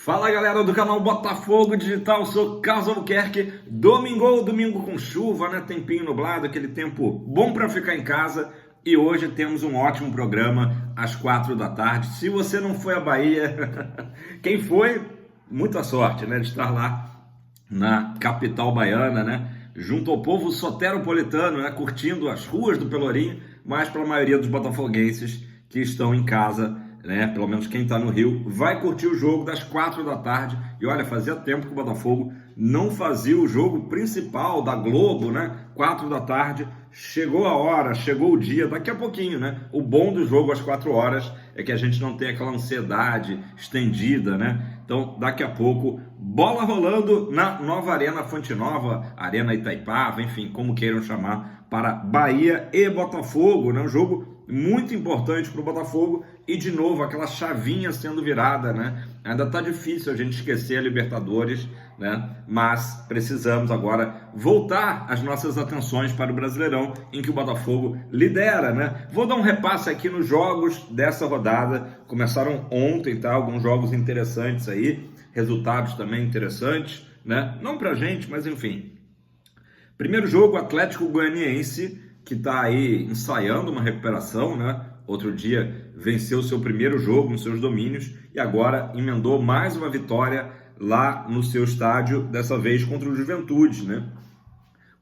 Fala galera do canal Botafogo Digital, sou Carlos Albuquerque. Domingo com chuva, né? Tempinho nublado, aquele tempo bom para ficar em casa. E hoje temos um ótimo programa às 4 da tarde. Se você não foi à Bahia, quem foi, muita sorte, né? De estar lá na capital baiana, né? Junto ao povo soteropolitano, né? Curtindo as ruas do Pelourinho, mas para a maioria dos botafoguenses que estão em casa, né? Pelo menos quem está no Rio, vai curtir o jogo das 4 da tarde. E olha, fazia tempo que o Botafogo não fazia o jogo principal da Globo, né? 4 da tarde, chegou a hora, chegou o dia, daqui a pouquinho, né? O bom do jogo às 4 horas é que a gente não tem aquela ansiedade estendida, né? Então, daqui a pouco, bola rolando na nova Arena Fonte Nova, Arena Itaipava, enfim, como queiram chamar, para Bahia e Botafogo, né? Um jogo muito importante para o Botafogo e, de novo, aquela chavinha sendo virada, né? Ainda tá difícil a gente esquecer a Libertadores, né? Mas precisamos agora voltar as nossas atenções para o Brasileirão, em que o Botafogo lidera, né? Vou dar um repasse aqui nos jogos dessa rodada. Começaram ontem, tá? Alguns jogos interessantes aí, resultados também interessantes, né? Não pra gente, mas enfim. Primeiro jogo, Atlético Goianiense, que está aí ensaiando uma recuperação, né? Outro dia venceu seu primeiro jogo nos seus domínios e agora emendou mais uma vitória lá no seu estádio, dessa vez contra o Juventude, né?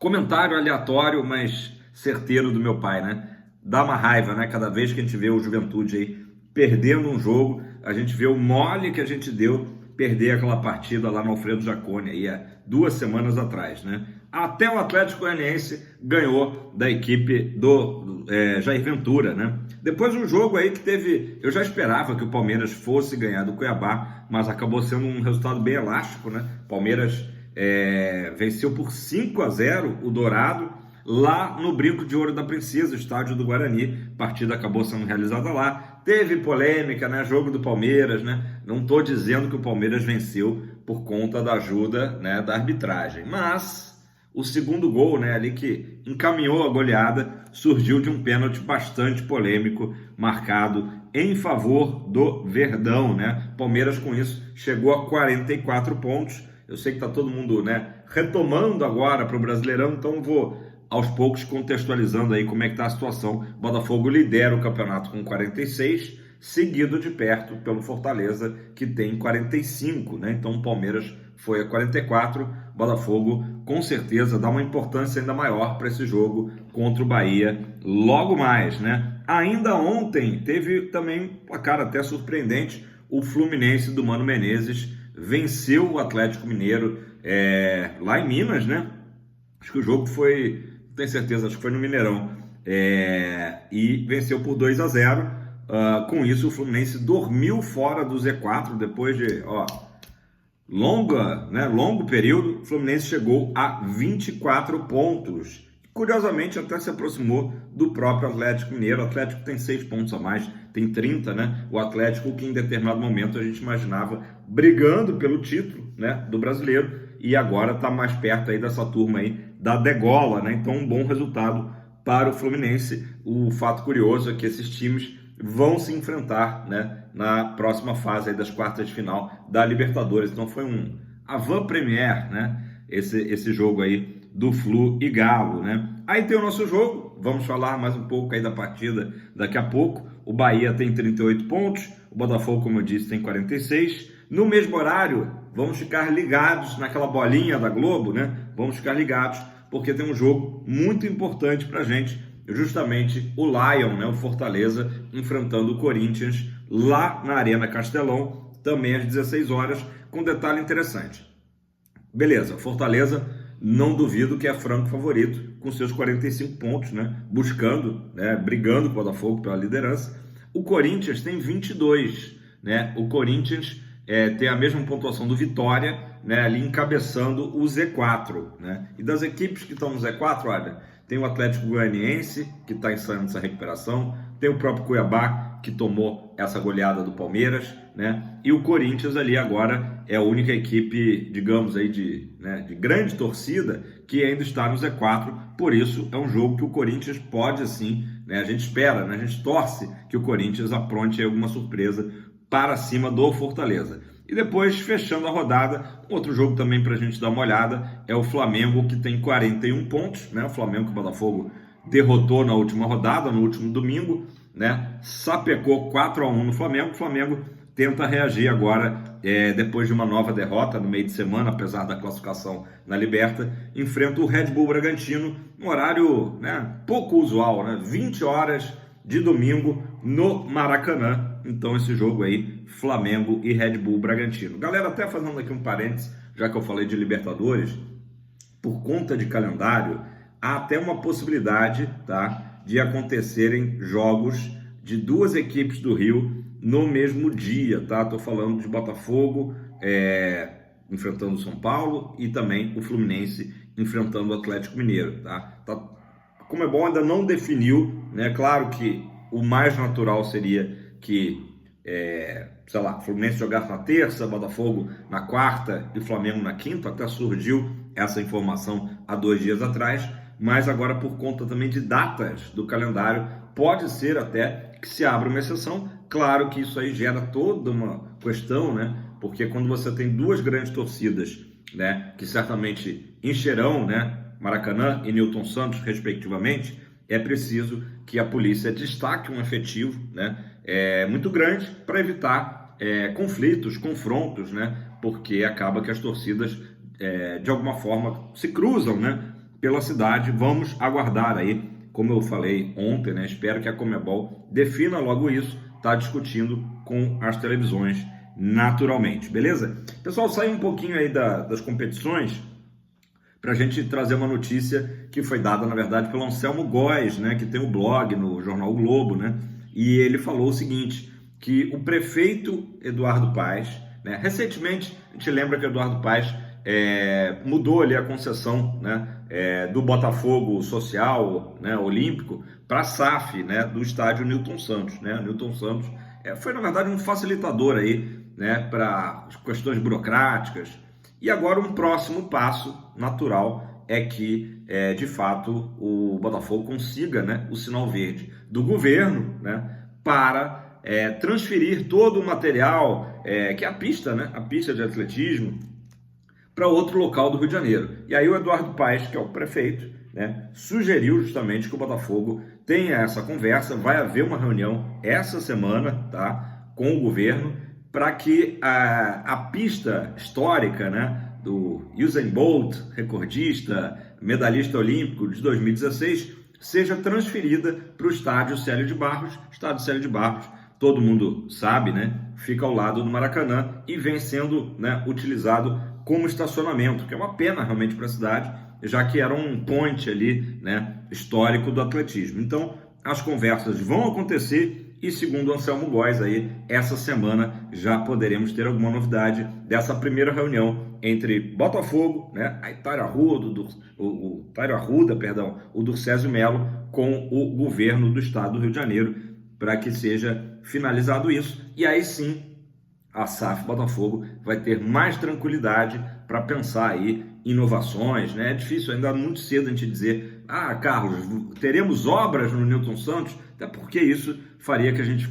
Comentário aleatório, mas certeiro do meu pai, né? Dá uma raiva, né? Cada vez que a gente vê o Juventude aí perdendo um jogo, a gente vê o mole que a gente deu perder aquela partida lá no Alfredo Jaconi aí há 2 semanas atrás, né? Até o Atlético Goianiense ganhou da equipe do Jair Ventura, né? Depois um jogo aí que teve... Eu já esperava que o Palmeiras fosse ganhar do Cuiabá, mas acabou sendo um resultado bem elástico, né? Palmeiras venceu por 5-0 o Dourado, lá no Brinco de Ouro da Princesa, estádio do Guarani. A partida acabou sendo realizada lá. Teve polêmica, né? Jogo do Palmeiras, né? Não estou dizendo que o Palmeiras venceu por conta da ajuda, né, da arbitragem, mas o segundo gol, né, ali que encaminhou a goleada, surgiu de um pênalti bastante polêmico, marcado em favor do Verdão, né? Palmeiras com isso chegou a 44 pontos. Eu sei que está todo mundo, né, retomando agora para o Brasileirão, então vou aos poucos contextualizando aí como é que está a situação. O Botafogo lidera o campeonato com 46, seguido de perto pelo Fortaleza, que tem 45, né? Então o Palmeiras foi a 44, o Botafogo com certeza dá uma importância ainda maior para esse jogo contra o Bahia logo mais, né? Ainda ontem teve também um placar até surpreendente, o Fluminense do Mano Menezes venceu o Atlético Mineiro lá em Minas, né? Acho que o jogo foi, não tenho certeza, acho que foi no Mineirão, e venceu por 2-0. Com isso, o Fluminense dormiu fora do Z4 depois de longo período. O Fluminense chegou a 24 pontos. Curiosamente, até se aproximou do próprio Atlético Mineiro. O Atlético tem 6 pontos a mais, tem 30, né? O Atlético que em determinado momento a gente imaginava brigando pelo título, né, do Brasileiro, e agora está mais perto aí dessa turma aí da degola, né? Então, um bom resultado para o Fluminense. O fato curioso é que esses times vão se enfrentar, né, na próxima fase aí das quartas de final da Libertadores. Então foi um avant-première, né, esse jogo aí do Flu e Galo, né? Aí tem o nosso jogo, vamos falar mais um pouco aí da partida daqui a pouco. O Bahia tem 38 pontos, o Botafogo, como eu disse, tem 46. No mesmo horário, vamos ficar ligados naquela bolinha da Globo, né? Vamos ficar ligados, porque tem um jogo muito importante pra gente, justamente o Lion, né, o Fortaleza, enfrentando o Corinthians lá na Arena Castelão, também às 16 horas, com detalhe interessante. Beleza, Fortaleza, não duvido que é franco favorito, com seus 45 pontos, né, buscando, né, brigando com o Botafogo pela liderança. O Corinthians tem 22, né, o Corinthians tem a mesma pontuação do Vitória, né, ali encabeçando o Z4, né, e das equipes que estão no Z4, olha, tem o Atlético Goianiense, que está ensaiando essa recuperação, tem o próprio Cuiabá, que tomou essa goleada do Palmeiras, né? E o Corinthians ali agora é a única equipe, digamos aí, de grande torcida que ainda está no Z4, por isso é um jogo que o Corinthians pode sim, né? A gente espera, né? A gente torce que o Corinthians apronte alguma surpresa para cima do Fortaleza. E depois, fechando a rodada, outro jogo também para a gente dar uma olhada é o Flamengo, que tem 41 pontos, né? O Flamengo que o Botafogo derrotou na última rodada, no último domingo, né? Sapecou 4-1 no Flamengo. O Flamengo tenta reagir agora, depois de uma nova derrota no meio de semana, apesar da classificação na Liberta, enfrenta o Red Bull Bragantino, um horário, né, pouco usual, né? 20 horas de domingo no Maracanã. Então esse jogo aí, Flamengo e Red Bull Bragantino. Galera, até fazendo aqui um parênteses, já que eu falei de Libertadores, por conta de calendário, há até uma possibilidade, tá, de acontecerem jogos de duas equipes do Rio no mesmo dia, tá? Tô falando de Botafogo enfrentando o São Paulo e também o Fluminense enfrentando o Atlético Mineiro, tá? A Conmebol ainda não definiu, né? Claro que o mais natural seria que, sei lá, Fluminense jogasse na terça, Botafogo na quarta e Flamengo na quinta. Até surgiu essa informação há 2 dias atrás, mas agora por conta também de datas do calendário, pode ser até que se abra uma exceção. Claro que isso aí gera toda uma questão, né? Porque quando você tem duas grandes torcidas, né, que certamente encherão, né, Maracanã e Newton Santos, respectivamente, é preciso que a polícia destaque um efetivo, né, muito grande para evitar conflitos, confrontos, né, porque acaba que as torcidas, de alguma forma, se cruzam, né, pela cidade. Vamos aguardar aí, como eu falei ontem, né, espero que a Conmebol defina logo isso, está discutindo com as televisões naturalmente, beleza? Pessoal, sai um pouquinho aí das competições para a gente trazer uma notícia que foi dada, na verdade, pelo Anselmo Góes, né, que tem o blog no Jornal o Globo, né, e ele falou o seguinte, que o prefeito Eduardo Paes, né, recentemente, a gente lembra que Eduardo Paes mudou ali a concessão, né, do Botafogo Social, né, Olímpico, para a SAF, né, do estádio Newton Santos, né, Newton Santos foi, na verdade, um facilitador aí, né, para questões burocráticas. E agora um próximo passo natural é que, de fato, o Botafogo consiga, né, o sinal verde do governo, né, para transferir todo o material, que é a pista, né, a pista de atletismo, para outro local do Rio de Janeiro. E aí o Eduardo Paes, que é o prefeito, né, sugeriu justamente que o Botafogo tenha essa conversa. Vai haver uma reunião essa semana, tá, com o governo, para que a pista histórica, né, do Usain Bolt, recordista, medalhista olímpico de 2016, seja transferida para o estádio Célio de Barros. Estádio Célio de Barros, todo mundo sabe, né, fica ao lado do Maracanã e vem sendo, né, utilizado como estacionamento, que é uma pena realmente para a cidade, já que era um ponte ali, né, histórico do atletismo. Então, as conversas vão acontecer e, segundo o Anselmo Góes, aí, essa semana já poderemos ter alguma novidade dessa primeira reunião entre Botafogo, né, a Itália Arruda, o Durcésio Melo, com o governo do estado do Rio de Janeiro, para que seja finalizado isso. E aí sim, a SAF Botafogo vai ter mais tranquilidade para pensar aí inovações, né? É difícil, ainda muito cedo a gente dizer, Carlos, teremos obras no Newton Santos, até porque isso faria que a gente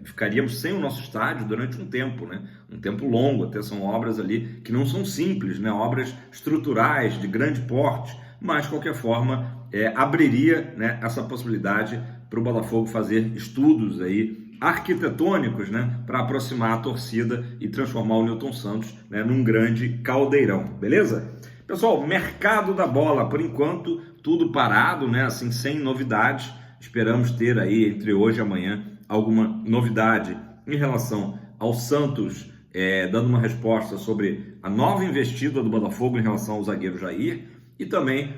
ficaríamos sem o nosso estádio durante um tempo, né? Um tempo longo, até são obras ali que não são simples, né? Obras estruturais, de grande porte, mas de qualquer forma abriria, né, essa possibilidade para o Botafogo fazer estudos aí arquitetônicos, né, para aproximar a torcida e transformar o Newton Santos, né, num grande caldeirão, beleza? Pessoal, mercado da bola, por enquanto, tudo parado, né, assim, sem novidades. Esperamos ter aí, entre hoje e amanhã, alguma novidade em relação ao Santos, dando uma resposta sobre a nova investida do Botafogo em relação ao zagueiro Jair, e também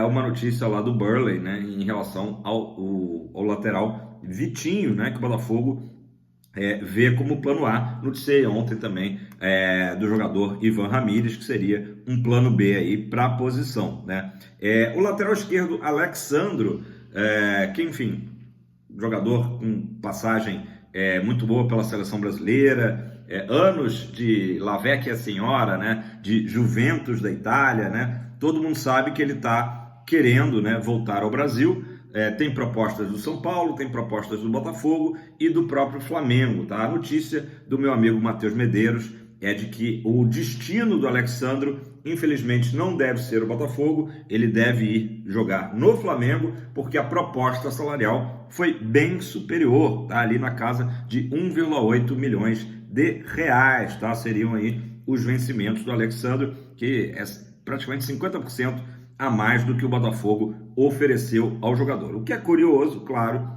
uma notícia lá do Burley, né, em relação ao lateral Vitinho, né, que o Botafogo vê como plano A. Noticiei ontem também do jogador Ivan Ramírez, que seria um plano B aí para a posição, né? O lateral esquerdo Alexandro, que enfim, jogador com passagem muito boa pela seleção brasileira, anos de La Vecchia Senhora, né, de Juventus da Itália, né? Todo mundo sabe que ele está querendo, né, voltar ao Brasil, tem propostas do São Paulo, tem propostas do Botafogo e do próprio Flamengo, tá? A notícia do meu amigo Matheus Medeiros é de que o destino do Alexandro, infelizmente, não deve ser o Botafogo, ele deve ir jogar no Flamengo, porque a proposta salarial foi bem superior, tá? Ali na casa de 1,8 milhões de reais, tá? Seriam aí os vencimentos do Alexandro, que é praticamente 50% a mais do que o Botafogo ofereceu ao jogador. O que é curioso, claro,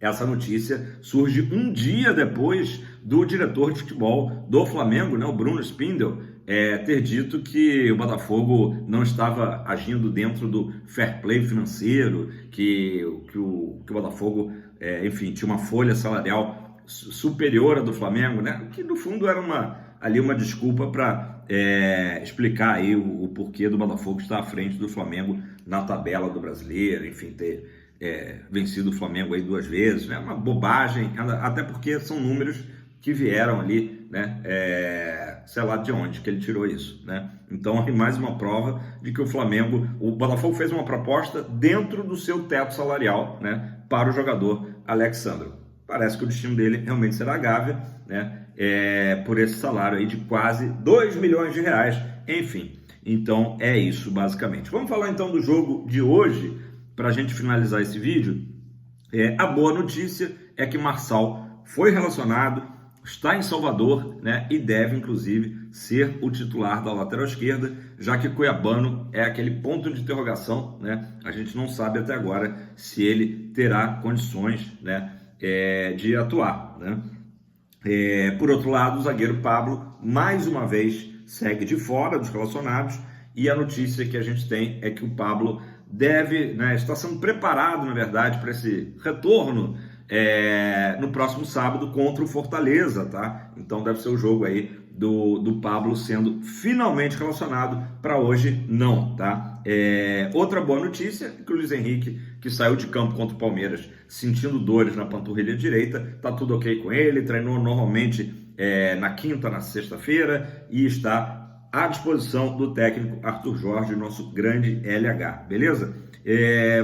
essa notícia surge um dia depois do diretor de futebol do Flamengo, né, o Bruno Spindel, ter dito que o Botafogo não estava agindo dentro do fair play financeiro, que o Botafogo, enfim, tinha uma folha salarial superior à do Flamengo, né, que no fundo era uma desculpa para explicar aí o porquê do Botafogo estar à frente do Flamengo na tabela do Brasileiro, enfim, ter vencido o Flamengo aí 2 vezes, né? Uma bobagem, até porque são números que vieram ali, né? Sei lá de onde que ele tirou isso, né? Então, é mais uma prova de que o Botafogo fez uma proposta dentro do seu teto salarial, né? Para o jogador Alexandro. Parece que o destino dele realmente será a Gávea, né? Por esse salário aí de quase 2 milhões de reais, enfim. Então, é isso basicamente. Vamos falar então do jogo de hoje, para a gente finalizar esse vídeo. A boa notícia é que Marçal foi relacionado, está em Salvador, né, e deve, inclusive, ser o titular da lateral esquerda, já que Cuiabano é aquele ponto de interrogação, né? A gente não sabe até agora se ele terá condições, né, de atuar, né? Por outro lado, o zagueiro Pablo, mais uma vez, segue de fora dos relacionados, e a notícia que a gente tem é que o Pablo deve, né, está sendo preparado, na verdade, para esse retorno no próximo sábado contra o Fortaleza, tá? Então deve ser o jogo aí do Pablo sendo finalmente relacionado. Para hoje, não, tá? Outra boa notícia é que o Luiz Henrique, que saiu de campo contra o Palmeiras sentindo dores na panturrilha direita, tá tudo ok com ele, treinou normalmente na quinta, na sexta-feira e está à disposição do técnico Arthur Jorge, nosso grande LH, beleza?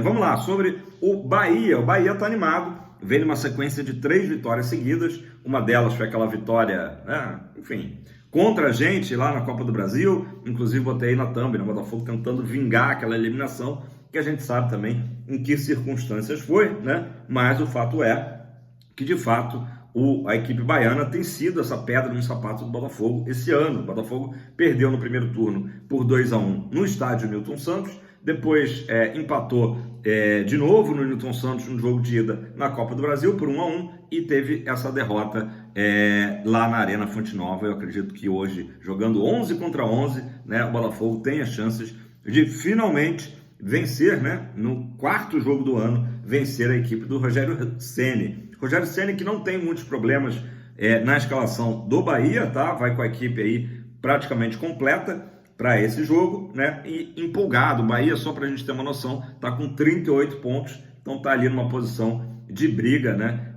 Vamos lá, sobre o Bahia. O Bahia está animado, veio uma sequência de 3 vitórias seguidas, uma delas foi aquela vitória, enfim, contra a gente lá na Copa do Brasil, inclusive botei aí na thumb, no Botafogo tentando vingar aquela eliminação, que a gente sabe também em que circunstâncias foi, né? Mas o fato é que, de fato, a equipe baiana tem sido essa pedra no sapato do Botafogo esse ano. O Botafogo perdeu no primeiro turno por 2-1 no estádio Newton Santos, depois empatou de novo no Newton Santos no jogo de ida na Copa do Brasil por 1-1 e teve essa derrota lá na Arena Fonte Nova. Eu acredito que hoje, jogando 11 contra 11, né, o Botafogo tem as chances de finalmente vencer, né, no 4º jogo do ano, vencer a equipe do Rogério Ceni. Rogério Ceni, que não tem muitos problemas na escalação do Bahia, tá? Vai com a equipe aí praticamente completa para esse jogo, né? E empolgado. O Bahia, só para a gente ter uma noção, tá com 38 pontos, então tá ali numa posição de briga, né?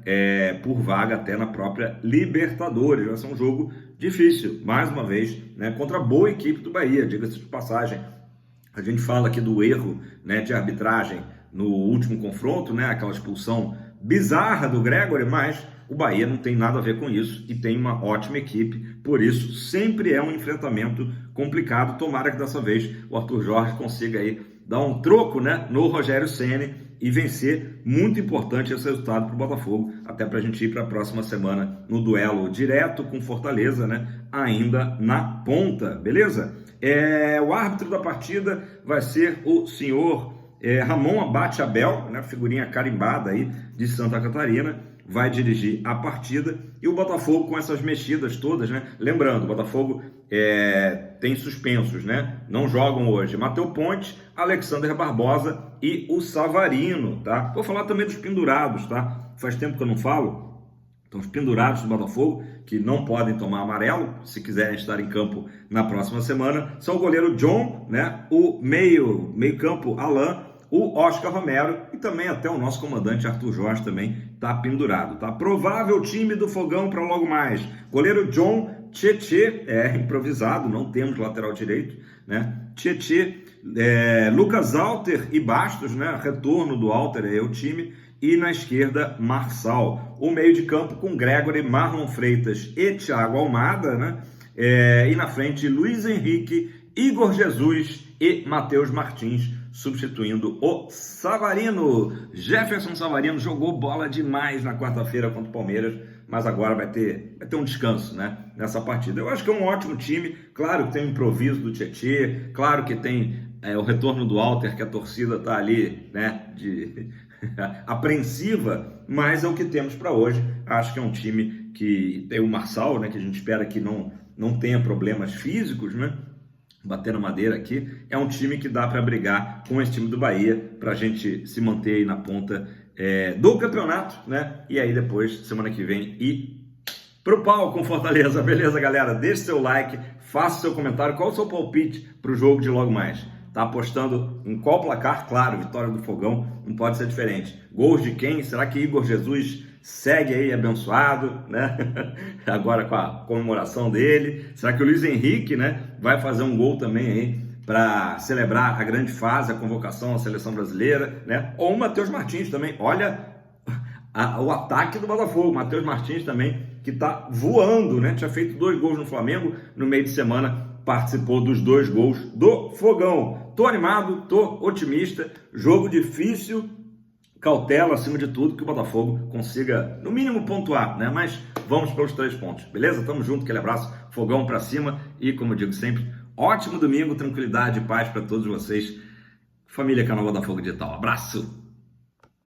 Por vaga até na própria Libertadores. Vai ser um jogo difícil, mais uma vez, né? Contra a boa equipe do Bahia, diga-se de passagem. A gente fala aqui do erro, né, de arbitragem no último confronto, né? Aquela expulsão bizarra do Gregory, mas o Bahia não tem nada a ver com isso e tem uma ótima equipe, por isso sempre é um enfrentamento complicado. Tomara que dessa vez o Arthur Jorge consiga aí dar um troco, né, no Rogério Ceni e vencer. Muito importante esse resultado para o Botafogo, até para a gente ir para a próxima semana no duelo direto com Fortaleza, né, ainda na ponta, beleza? O árbitro da partida vai ser o senhor Ramon Abate Abel, né, figurinha carimbada aí de Santa Catarina, vai dirigir a partida. E o Botafogo com essas mexidas todas, né? Lembrando, o Botafogo tem suspensos, né? Não jogam hoje Matheus Ponte, Alexander Barbosa e o Savarino, tá? Vou falar também dos pendurados, tá? Faz tempo que eu não falo. Então, os pendurados do Botafogo, que não podem tomar amarelo, se quiserem estar em campo na próxima semana, são o goleiro John, né? O meio-campo Alain, o Oscar Romero e também até o nosso comandante Arthur Jorge também está pendurado, tá? Provável time do Fogão para logo mais: goleiro John, Tietê, improvisado, não temos lateral direito, né? Tietê, Lucas Alter e Bastos, né? Retorno do Alter é o time. E na esquerda, Marçal. O meio de campo com Gregory, Marlon Freitas e Thiago Almada, né? E na frente, Luiz Henrique, Igor Jesus e Matheus Martins, substituindo o Savarino. Jefferson Savarino jogou bola demais na quarta-feira contra o Palmeiras, mas agora vai ter um descanso, né, nessa partida. Eu acho que é um ótimo time. Claro que tem o improviso do Tietê, claro que tem o retorno do Alter, que a torcida está ali, né, apreensiva, mas é o que temos para hoje. Acho que é um time que tem o Marçal, né, que a gente espera que não tenha problemas físicos, né? Batendo madeira aqui, é um time que dá para brigar com esse time do Bahia, para a gente se manter aí na ponta do campeonato, né? E aí depois, semana que vem, ir pro pau com Fortaleza, beleza, galera? Deixe seu like, faça seu comentário, qual o seu palpite pro jogo de logo mais? Tá apostando em qual placar? Claro, vitória do Fogão, não pode ser diferente. Gols de quem? Será que Igor Jesus segue aí abençoado, né? Agora com a comemoração dele. Será que o Luiz Henrique, né, vai fazer um gol também aí para celebrar a grande fase, a convocação à seleção brasileira, né? Ou o Matheus Martins também. Olha o ataque do Botafogo. Matheus Martins também, que tá voando, né? Tinha feito 2 gols no Flamengo no meio de semana, participou dos 2 gols do Fogão. Tô animado, tô otimista. Jogo difícil. Cautela, acima de tudo, que o Botafogo consiga, no mínimo, pontuar, né? Mas vamos pelos 3 pontos, beleza? Tamo junto, aquele abraço, Fogão pra cima e, como eu digo sempre, ótimo domingo, tranquilidade e paz para todos vocês. Família Canal Botafogo Digital, abraço!